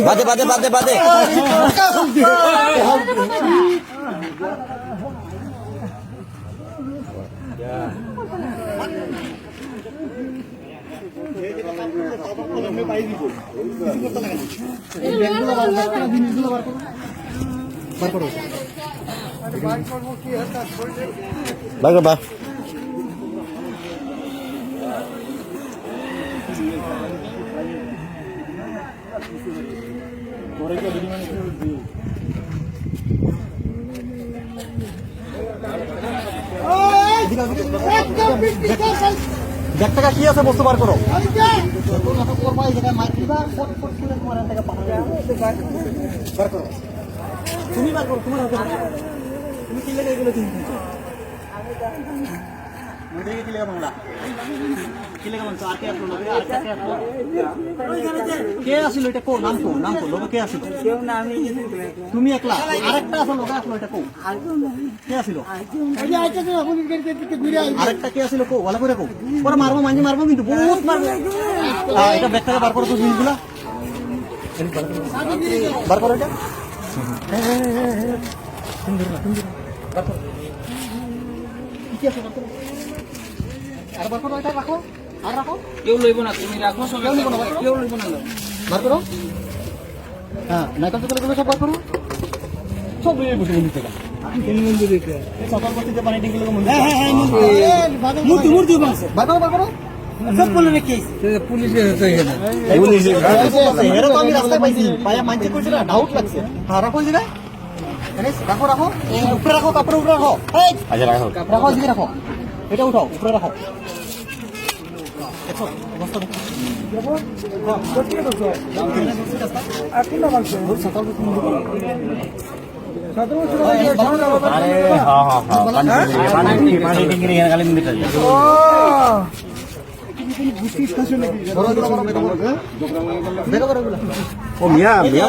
বাদে বাদে বাদে বাদে বা দেখ টাকা কি আছে বস্তু বার করো তুমি বার করো তোমার হাতে তুমি কি লেগে এগুলো তুমি কে আসিল এটা কো নাম কো নাম কো লোক কে আসিল তুমি একলা আরেকটা আসল লোক আসলো এটা কো কে আসিল আরেকটা কে আসিল কো ভালো করে কো পরে মারবো মাঝে মারবো কিন্তু বহুত মারবো এটা ব্যাগ থেকে বার করো তো জিনিসগুলা বার করো এটা বার করো কি আছে বার করো আর বার করো এটা রাখো আর রাখো কেউ লইব না তুমি রাখো কেউ লইব না কেউ লইব না বার করো হ্যাঁ নাইকাল থেকে সব বার করো সব লইয়ে বসে বন্ধু থেকে সকাল করতে পানি টিকে লোক মন্দির মূর্তি মূর্তি বানাছে বার করো বার করো সব বলে রেখে পুলিশের তো এখানে পুলিশের এর তো আমি রাস্তায় পাইছি পায়া মানতে কইছে না ডাউট লাগছে হ্যাঁ রাখো জিরা রাখো রাখো উপরে রাখো কাপড় উপরে রাখো আচ্ছা রাখো রাখো জিরা রাখো এটা উঠাও উপরে রাখো ও মিয়া মিয়া